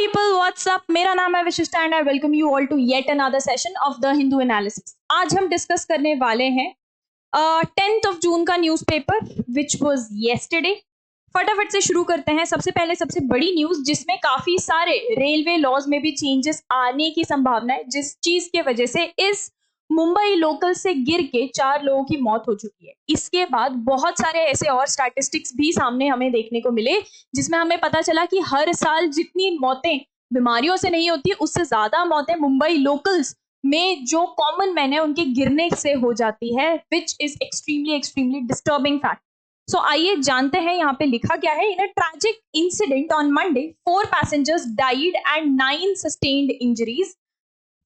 People WhatsApp, मेरा नाम है Vishishta and I welcome you all to yet another session of the Hindu analysis. आज हम डिस्कस करने वाले हैं 10th ऑफ जून का न्यूज़पेपर विच वाज येस्टरडे। फटाफट से शुरू करते हैं। सबसे पहले सबसे बड़ी न्यूज जिसमें काफी सारे रेलवे लॉज में भी चेंजेस आने की संभावना है, जिस चीज के वजह से इस मुंबई लोकल से गिर के 4 लोगों की मौत हो चुकी है। इसके बाद बहुत सारे ऐसे और स्टैटिस्टिक्स भी सामने हमें देखने को मिले जिसमें हमें पता चला कि हर साल जितनी मौतें बीमारियों से नहीं होती उससे ज्यादा मौतें मुंबई लोकल्स में जो कॉमन मैन है उनके गिरने से हो जाती है, which is extremely disturbing fact. So आइए जानते हैं यहाँ पे लिखा क्या है। In a tragic incident on Monday 4 passengers died and 9 sustained injuries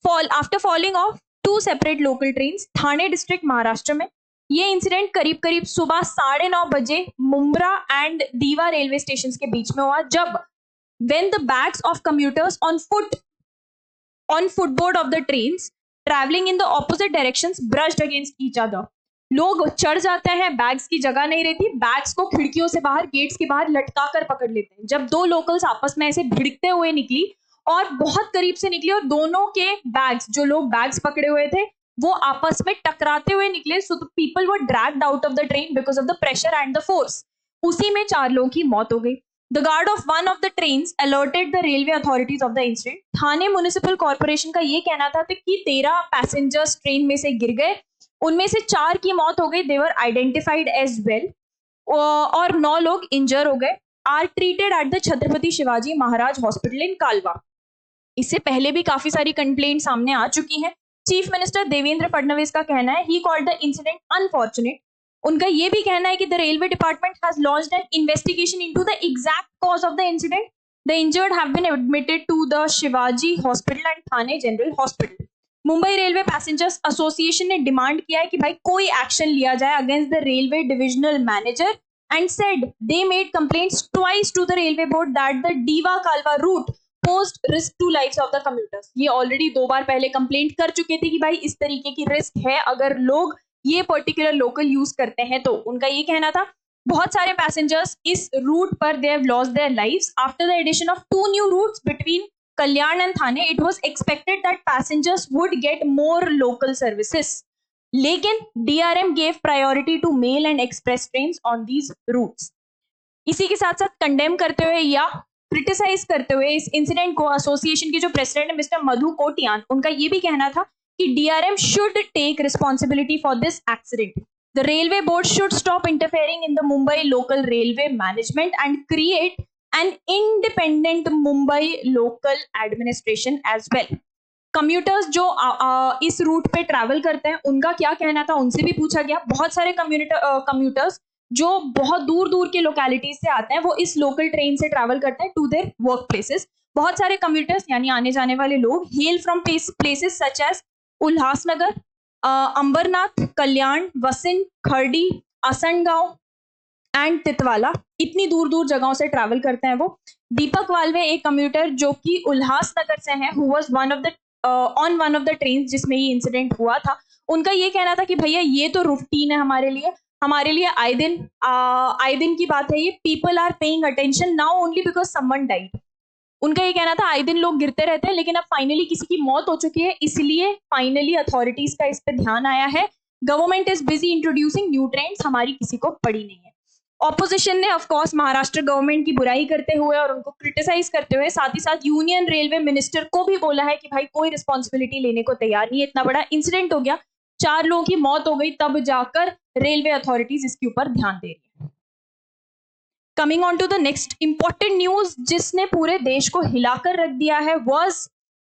after falling off 2 separate local trains, Thane district Maharashtra में। ये इंसिडेंट करीब करीब सुबह 9:30 बजे Mumbra and Diva railway station के बीच में हुआ, जब when the bags of commuters on footboard of the trains traveling in the opposite directions brushed against each other। लोग चढ़ जाते हैं, बैग्स की जगह नहीं रहती, बैग्स को खिड़कियों से बाहर, गेट्स के बाहर लटका कर पकड़ लेते हैं। जब 2 लोकल्स आपस में ऐसे भिड़कते हुए निकली और बहुत करीब से निकली और दोनों के बैग्स, जो लोग बैग्स पकड़े हुए थे वो आपस में टकराते हुए निकले। So the people were dragged out of the train because of the pressure and the force. उसी में 4 लोगों की मौत हो गई। The guard of one of the trains alerted the railway authorities of the incident। Thane municipal corporation का ये कहना था कि 13 पैसेंजर्स ट्रेन में से गिर गए, उनमें से 4 की मौत हो गई, देवर आइडेंटिफाइड एज वेल, और 9 लोग इंजर हो गए, are treated at the Chhatrapati Shivaji Maharaj hospital in Kalwa. इससे पहले भी काफी सारी कंप्लेंट सामने आ चुकी हैं। चीफ मिनिस्टर देवेंद्र फडणवीस का कहना है, he called the incident unfortunate. उनका ये भी कहना है कि the railway department has launched an investigation into the exact cause of the incident. The injured have been admitted to the Shivaji hospital and Thane general hospital. Mumbai railway passengers association ने demand किया है कि भाई कोई एक्शन लिया जाए against the railway divisional manager and said they made complaints twice to the railway board that the Diva Kalwa route posed risk to lives of the commuters. ये already 2 बार पहले कंप्लेंट कर चुके थे कि भाई इस तरीके की रिस्क है अगर लोग ये पर्टिकुलर लोकल यूज करते हैं। तो उनका ये कहना था बहुत सारे पैसेंजर्स इस रूट पर they have lost their lives after the addition of 2 new routes between Kalyan and Thane. It was expected that passengers would get more local services, लेकिन DRM gave priority to mail and express trains on these routes. इसी के साथ साथ condemn करते हुए या criticise करते हुए इस इंसिडेंट को एसोसिएशन के जो प्रेसिडेंट है मिस्टर मधु कोटियान, उनका ये भी कहना था कि DRM should take responsibility for this accident. The railway board should stop interfering in the Mumbai local railway management and create an independent Mumbai local administration as well. Commuters जो इस root पे travel करते हैं उनका क्या कहना था, उनसे भी पूछा गया। बहुत सारे कम्यूटर्स जो बहुत दूर दूर के लोकेलिटीज से आते हैं वो इस लोकल ट्रेन से ट्रैवल करते हैं टू देयर वर्क प्लेसेस। बहुत सारे कम्यूटर्स यानी आने जाने वाले लोग hail from places such as Ulhasnagar, Ambernath, Kalyan, Vasind, Khardi, Asangaon and Titwala, इतनी दूर दूर जगहों से ट्रैवल करते हैं वो। दीपक वाल्वे एक कम्यूटर जो कि उल्हासनगर से हैं, who was on one of the trains जिसमें ये इंसिडेंट हुआ था, उनका ये कहना था कि भैया ये तो रूटीन है हमारे लिए आए दिन की बात है ये। People are paying attention now only because someone died. उनका ये कहना था आए दिन लोग गिरते रहते हैं, लेकिन अब फाइनली किसी की मौत हो चुकी है, इसलिए फाइनली अथॉरिटीज का इस पे ध्यान आया है। Government is busy introducing new trains, हमारी किसी को पड़ी नहीं है। ऑपोजिशन ने ऑफ कोर्स महाराष्ट्र गवर्नमेंट की बुराई करते हुए और उनको क्रिटिसाइज करते हुए साथ ही साथ यूनियन रेलवे मिनिस्टर को भी बोला है कि भाई कोई रिस्पॉन्सिबिलिटी लेने को तैयार नहीं है। इतना बड़ा इंसिडेंट हो गया, 4 लोगों की मौत हो गई, तब जाकर रेलवे अथॉरिटीज इसके ऊपर ध्यान दे रही है। Coming on to the next important news जिसने पूरे देश को हिलाकर रख दिया है, वॉज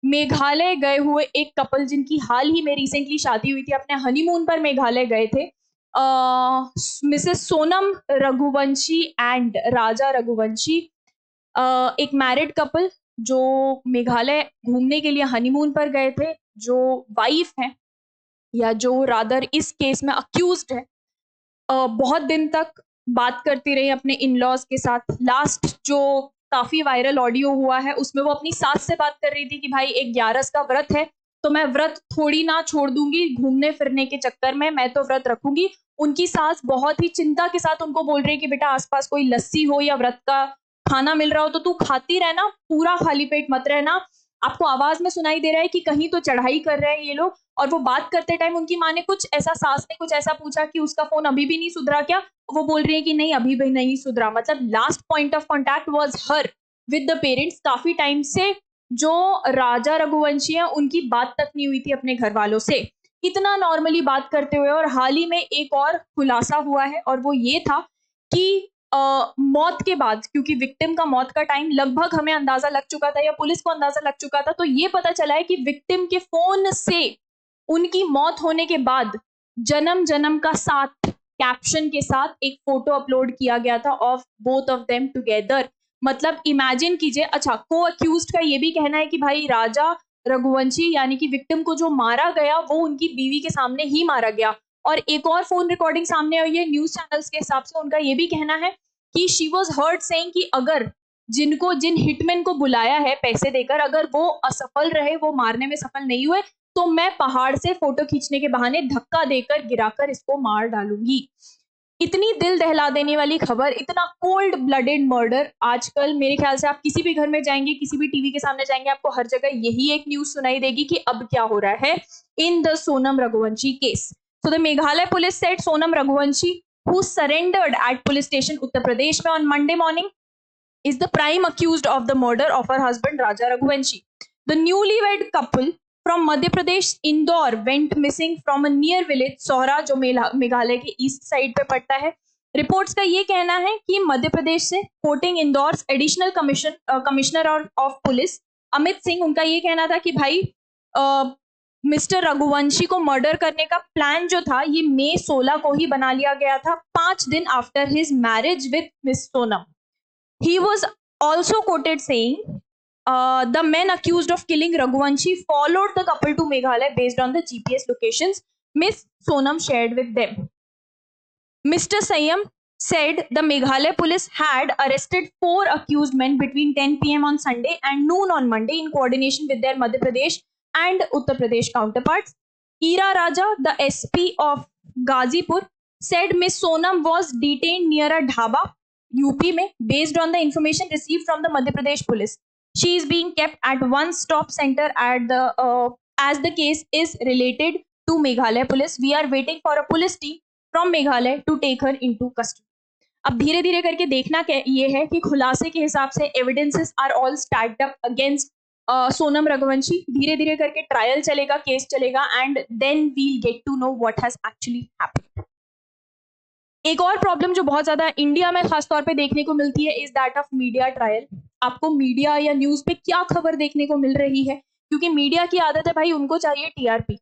मेघालय गए हुए एक कपल जिनकी हाल ही में रिसेंटली शादी हुई थी, अपने हनीमून पर मेघालय गए थे। मिसेस सोनम रघुवंशी एंड राजा रघुवंशी, एक मैरिड कपल जो मेघालय घूमने के लिए हनीमून पर गए थे, जो वाइफ है या जो रादर इस केस में अक्यूज्ड है, बहुत दिन तक बात करती रही अपने इन-लॉज के साथ। लास्ट जो काफी वायरल ऑडियो हुआ है उसमें वो अपनी सास से बात कर रही थी कि भाई एक 11 का व्रत है तो मैं व्रत थोड़ी ना छोड़ दूंगी घूमने फिरने के चक्कर में, मैं तो व्रत रखूंगी। उनकी सास बहुत ही चिंता के साथ उनको बोल रही है कि बेटा आसपास कोई लस्सी हो या व्रत का खाना मिल रहा हो तो तू खाती रहना, पूरा खाली पेट मत रहना। आपको आवाज में सुनाई दे रहा है कि कहीं तो चढ़ाई कर रहे हैं ये लोग। और वो बात करते टाइम उनकी माँ ने कुछ ऐसा, सास ने कुछ ऐसा पूछा कि उसका फोन अभी भी नहीं सुधरा क्या? वो बोल रही है कि नहीं अभी भी नहीं सुधरा। मतलब last point of contact was her with the parents. काफी टाइम से जो राजा रघुवंशी है उनकी बात तक नहीं हुई थी अपने घर वालों से, इतना नॉर्मली बात करते हुए। और हाल ही में एक और खुलासा हुआ है और वो ये था कि मौत के बाद, क्योंकि विक्टिम का मौत का टाइम लगभग हमें अंदाजा लग चुका था या पुलिस को अंदाजा लग चुका था, तो ये पता चला है कि विक्टिम के फोन से उनकी मौत होने के बाद जन्म जन्म का साथ कैप्शन के साथ एक फोटो अपलोड किया गया था of both of them together. मतलब इमेजिन कीजिए। अच्छा, को अक्यूज्ड का ये भी कहना है कि भाई राजा रघुवंशी यानी कि विक्टिम को जो मारा गया वो उनकी बीवी के सामने ही मारा गया। और एक और फोन रिकॉर्डिंग सामने आई है न्यूज चैनल्स के हिसाब से, उनका ये भी कहना है कि शी वाज हर्ड सेइंग कि अगर जिन हिटमैन को बुलाया है पैसे देकर, अगर वो असफल रहे, वो मारने में सफल नहीं हुए, तो मैं पहाड़ से फोटो खींचने के बहाने धक्का देकर गिराकर इसको मार डालूंगी। इतनी दिल दहला देने वाली खबर, इतना कोल्ड ब्लडेड मर्डर। आजकल मेरे ख्याल से आप किसी भी घर में जाएंगे, किसी भी टीवी के सामने जाएंगे, आपको हर जगह यही एक न्यूज सुनाई देगी कि अब क्या हो रहा है in the Sonam Raghuvanshi case. So the Meghalaya police said Sonam Raghuvanshi, who surrendered at police station Uttar Pradesh में on Monday morning, is the prime accused of the murder of her husband Raja Raghuvanshi. The newlywed couple from Madhya Pradesh Indore went missing from a near village Sohra, जो मेघालय के east side पे पड़ता है। Reports का ये कहना है कि मध्य प्रदेश से coating Indore additional commissioner of police Amit Singh, उनका ये कहना था कि भाई मिस्टर रघुवंशी को मर्डर करने का प्लान जो था ये मई 16 को ही बना लिया गया था, 5 दिन after his marriage with miss Sonam. He was also quoted saying, the men accused of killing Raghuvanshi followed the couple to Meghalaya based on the GPS locations Miss Sonam shared with them. Mr. Sayam said the Meghalaya police had arrested 4 accused men between 10 p.m. on Sunday and noon on Monday in coordination with their Madhya Pradesh and Uttar Pradesh counterparts. Ira Raja, the SP of Ghazipur, said Miss Sonam was detained near a dhaba, UP में, based on the information received from the Madhya Pradesh police. She is being kept at one stop center at the as the case is related to Meghalaya police. We are waiting for a police team from Meghalaya to take her into custody. अब धीरे धीरे करके देखना ये है कि खुलासे के हिसाब से evidences are all stacked up against Sonam Raghuvanshi. धीरे धीरे करके ट्रायल चलेगा, केस चलेगा, and then we'll get to know what has actually happened. एक और प्रॉब्लम जो बहुत ज्यादा इंडिया में खासतौर पे देखने को मिलती है is that of media trial. आपको मीडिया या न्यूज पे क्या खबर देखने को मिल रही है, क्योंकि मीडिया की आदत है भाई, उनको चाहिए टीआरपी।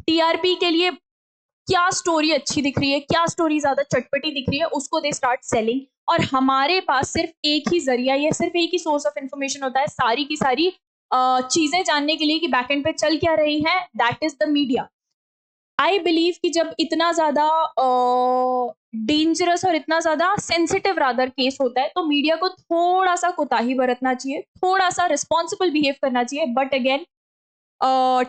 टीआरपी के लिए क्या स्टोरी अच्छी दिख रही है, क्या स्टोरी ज्यादा चटपटी दिख रही है, उसको दे स्टार्ट सेलिंग। और हमारे पास सिर्फ एक ही जरिया या सिर्फ एक ही सोर्स ऑफ इंफॉर्मेशन होता है सारी की सारी चीजें जानने के लिए कि बैकएंड पे चल क्या रही है, that is the media. I believe कि जब इतना ज्यादा डेंजरस और इतना ज्यादा सेंसिटिव रादर केस होता है तो मीडिया को थोड़ा सा कोताही बरतना चाहिए, थोड़ा सा रिस्पॉन्सिबल बिहेव करना चाहिए। But again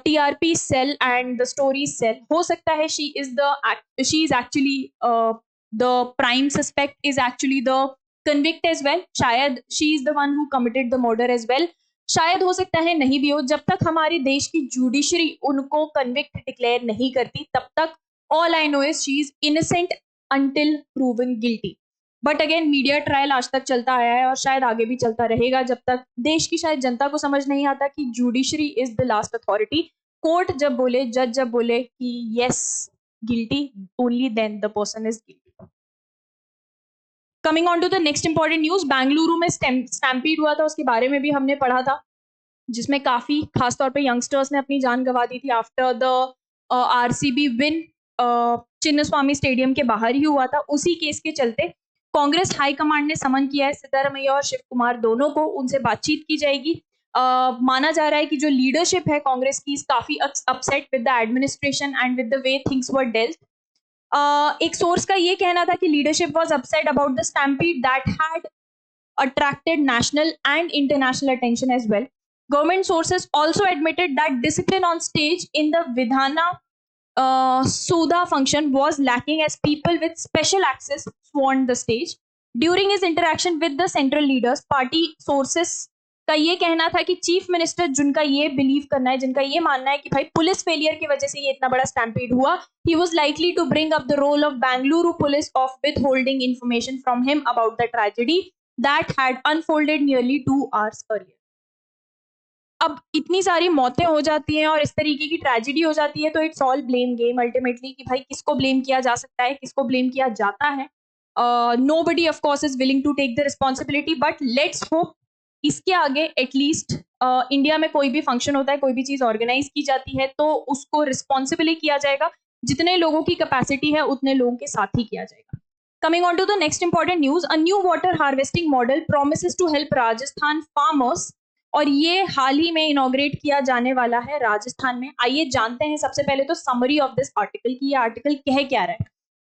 TRP sell and the story sell. हो सकता है she is actually the prime suspect, is actually the convict as well. शायद she is the one who committed the murder as well. शायद हो सकता है नहीं भी हो। जब तक हमारे देश की जुडिशरी उनको कन्विक्ट डिक्लेयर नहीं करती तब तक all I know is she is innocent until proven guilty. But again media trial आज तक चलता आया है और शायद आगे भी चलता रहेगा जब तक देश की शायद जनता को समझ नहीं आता कि judiciary is the last authority. Court जब बोले, जज जब बोले कि yes guilty, only then the person is guilty. Coming on to the next important news, Bengaluru में स्टैम्पीड हुआ था, उसके बारे में भी हमने पढ़ा था, जिसमें काफी खासतौर पे यंगस्टर्स ने अपनी जान गंवा दी थी after the RCB win. Chinnaswamy stadium के बाहर ही हुआ था। उसी केस के चलते कांग्रेस हाईकमांड ने समन किया है सिद्धारमैया और शिव कुमार दोनों को, उनसे बातचीत की जाएगी। माना जा रहा है कि जो लीडरशिप है कांग्रेस की काफी upset with the administration and with the way things were dealt. एक सोर्स का ये कहना था कि leadership was upset about the stampede that had attracted national and international attention as well. Government sources also admitted that discipline on stage in the Vidhana Sudha function was lacking as people with special access swarmed the stage. During his interaction with the central leaders, party sources का ये कहना था कि chief minister, जिनका ये believe करना है, जिनका ये मानना है कि भाई पुलिस फेलियर की वजह से ये इतना बड़ा स्टैम्पेड हुआ, he was likely to bring up the role of Bengaluru police of withholding information from him about the tragedy that had unfolded nearly 2 hours earlier. अब इतनी सारी मौतें हो जाती हैं और इस तरीके की ट्रेजेडी हो जाती है, तो it's all blame game ultimately, कि भाई किसको ब्लेम किया जा सकता है, किसको ब्लेम किया जाता है. Nobody of course is willing to take the responsibility, but let's hope इसके आगे एटलीस्ट इंडिया में कोई भी फंक्शन होता है, कोई भी चीज ऑर्गेनाइज की जाती है, तो उसको रिस्पॉन्सिबली किया जाएगा. जितने लोगों की कैपेसिटी है उतने लोगों के साथ ही किया जाएगा. Coming on to the next important news, a new water harvesting model promises to help Rajasthan farmers. और ये हाल ही में इनॉग्रेट किया जाने वाला है राजस्थान में. आइए जानते हैं सबसे पहले तो समरी ऑफ दिस आर्टिकल कि ये आर्टिकल कह क्या रहा है.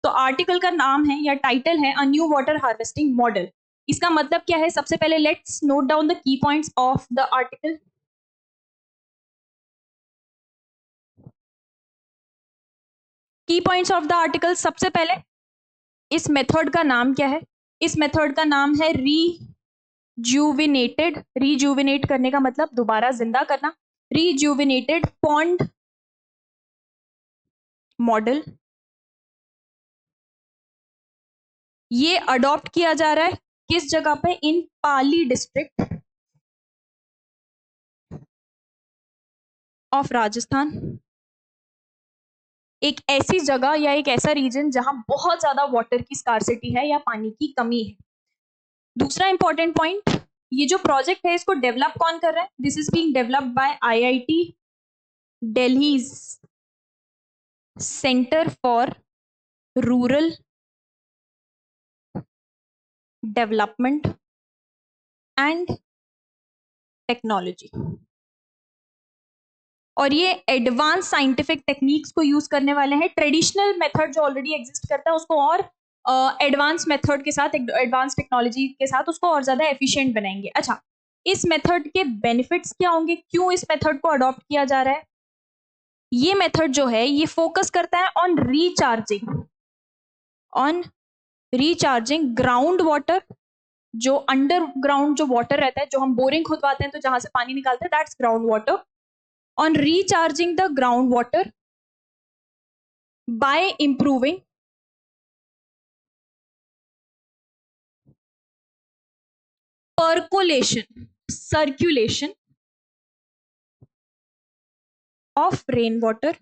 तो आर्टिकल का नाम है या टाइटल है a new water harvesting model. इसका मतलब क्या है? सबसे पहले let's note down the key points of the article. की पॉइंट्स ऑफ द आर्टिकल, सबसे पहले इस मेथड का नाम क्या है? इस मेथड का नाम है रीजुविनेटेड. रीजुविनेट करने का मतलब दोबारा जिंदा करना. रीजुविनेटेड पॉन्ड मॉडल. ये अडॉप्ट किया जा रहा है किस जगह पे? इन पाली डिस्ट्रिक्ट ऑफ राजस्थान. एक ऐसी जगह या एक ऐसा रीजन जहां बहुत ज्यादा वाटर की स्कार्सिटी है या पानी की कमी है. दूसरा इंपॉर्टेंट पॉइंट, ये जो प्रोजेक्ट है इसको डेवलप कौन कर रहा है? This is being developed by IIT Delhi centre for rural development and technology. और ये एडवांस साइंटिफिक टेक्निक्स को यूज करने वाले हैं. ट्रेडिशनल मेथड जो ऑलरेडी एग्जिस्ट करता है उसको और एडवांस मेथड के साथ, एडवांस टेक्नोलॉजी के साथ उसको और ज्यादा एफिशिएंट बनाएंगे. अच्छा, इस मेथड के बेनिफिट्स क्या होंगे? क्यों इस मेथड को अडॉप्ट किया जा रहा है? ये मेथड जो है ये फोकस करता है ऑन रिचार्जिंग ग्राउंड वाटर. जो अंडरग्राउंड जो वाटर रहता है, जो हम बोरिंग खुदवाते हैं तो जहां से पानी निकालते हैं, that's ground water. On recharging the groundwater by improving circulation of rainwater.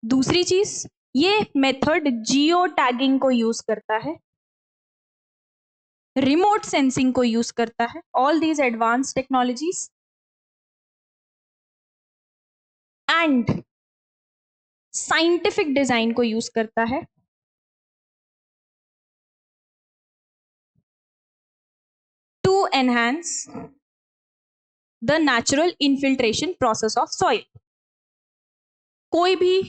दूसरी चीज, ये मेथड जियो टैगिंग को यूज करता है, रिमोट सेंसिंग को यूज करता है. All these advance technologies and scientific design को यूज करता है to enhance the natural infiltration process of soil. कोई भी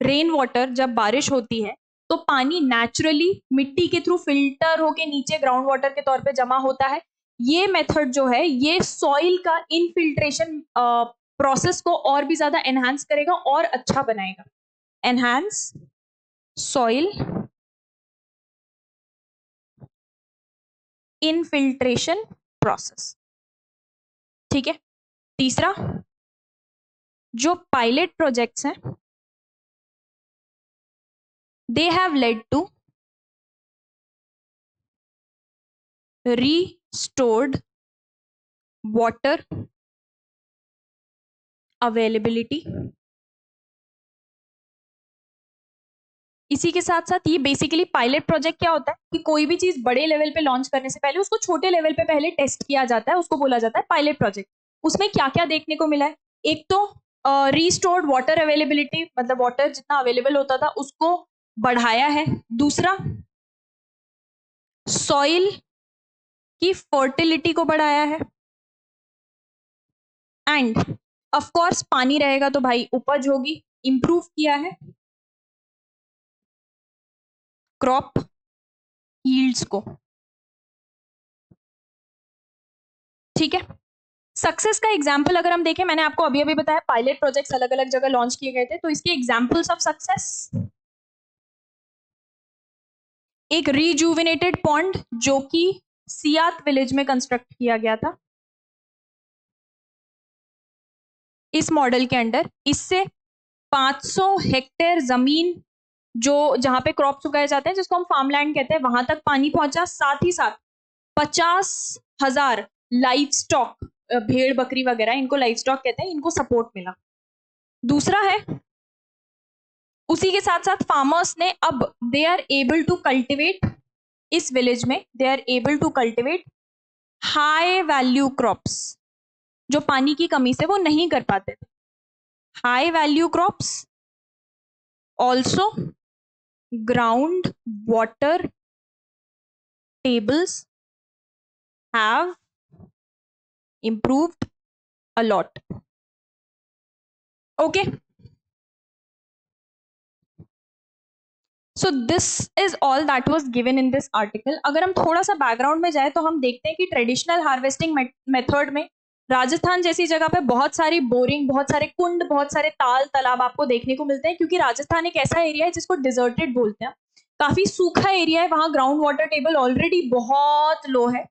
रेन वाटर जब बारिश होती है तो पानी नेचुरली मिट्टी के थ्रू फिल्टर होके नीचे ग्राउंड वाटर के तौर पे जमा होता है. ये मेथड जो है ये सॉइल का इनफिल्ट्रेशन प्रोसेस को और भी ज्यादा एनहांस करेगा और अच्छा बनाएगा. Enhance soil infiltration process. ठीक है. तीसरा, जो पायलट प्रोजेक्ट्स हैं they have led to restored water availability. इसी के साथ साथ ये बेसिकली पायलट प्रोजेक्ट क्या होता है कि कोई भी चीज बड़े लेवल पे लॉन्च करने से पहले उसको छोटे लेवल पे पहले टेस्ट किया जाता है, उसको बोला जाता है पायलट प्रोजेक्ट. उसमें क्या क्या देखने को मिला है? एक तो रिस्टोर्ड वाटर अवेलेबिलिटी, मतलब वाटर जितना अवेलेबल होता था उसको बढ़ाया है. दूसरा, सॉइल की फर्टिलिटी को बढ़ाया है. एंड ऑफ कोर्स पानी रहेगा तो भाई उपज होगी, इंप्रूव किया है क्रॉप यील्ड्स को. ठीक है. सक्सेस का एग्जाम्पल अगर हम देखें, मैंने आपको अभी अभी बताया पायलट प्रोजेक्ट्स अलग अलग जगह लॉन्च किए गए थे, तो इसके एग्जाम्पल्स ऑफ सक्सेस एक रिजुविनेटेड पॉन्ड जो कि सियात विलेज में कंस्ट्रक्ट किया गया था इस मॉडल के अंडर। इससे 500 हेक्टेयर जमीन जो जहां पे क्रॉप्स उगाए जाते हैं जिसको हम फार्मलैंड कहते हैं वहां तक पानी पहुंचा। साथ ही साथ 50,000 लाइव स्टॉक, भेड़ बकरी वगैरह इनको लाइव स्टॉक कहते हैं, इनको सपोर्ट मिला। दूसरा है उसी के साथ साथ फार्मर्स ने अब they are able to cultivate, इस विलेज में they are able to cultivate high value crops जो पानी की कमी से वो नहीं कर पाते थे। High value crops also ground water tables have improved a lot. Okay, so this is all that was given in this article. अगर हम थोड़ा सा बैकग्राउंड में जाए तो हम देखते हैं कि ट्रेडिशनल हार्वेस्टिंग मेथड में राजस्थान जैसी जगह पे बहुत सारी बोरिंग, बहुत सारे कुंड, बहुत सारे ताल तालाब आपको देखने को मिलते हैं, क्योंकि राजस्थान एक ऐसा एरिया है जिसको डिजर्टेड बोलते हैं, काफी सूखा एरिया है, वहां ग्राउंड वाटर टेबल ऑलरेडी बहुत लो है,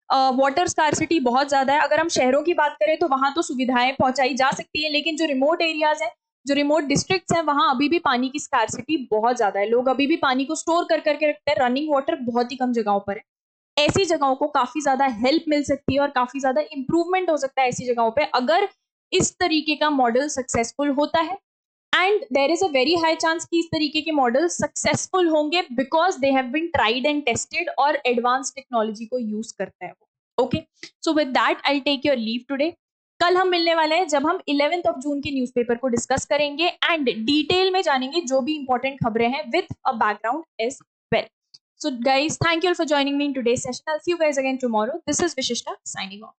वाटर स्कार्सिटी बहुत ज्यादा है। अगर हम शहरों की बात करें तो वहां तो सुविधाएं पहुंचाई जा सकती है, लेकिन जो रिमोट एरियाज हैं, जो रिमोट डिस्ट्रिक्ट्स हैं, वहां अभी भी पानी की स्कार्सिटी बहुत ज्यादा है। लोग अभी भी पानी को स्टोर कर करके रखते हैं, रनिंग वाटर बहुत ही कम जगहों पर है। ऐसी जगहों को काफी ज्यादा हेल्प मिल सकती है और काफी ज्यादा इंप्रूवमेंट हो सकता है ऐसी जगहों पे अगर इस तरीके का मॉडल सक्सेसफुल होता है। And there is a very high chance कि इस तरीके के मॉडल सक्सेसफुल होंगे because they have been tried and tested और एडवांस टेक्नोलॉजी को यूज करते हैं वो। Okay, so with that I take your leave today. कल हम मिलने वाले हैं जब हम 11th ऑफ जून के न्यूज़पेपर को डिस्कस करेंगे एंड डिटेल में जानेंगे जो भी इंपॉर्टेंट खबरें हैं with a background as well. So guys, thank you all for joining me in today's session. I'll see you guys again tomorrow. This is Vishishta signing off.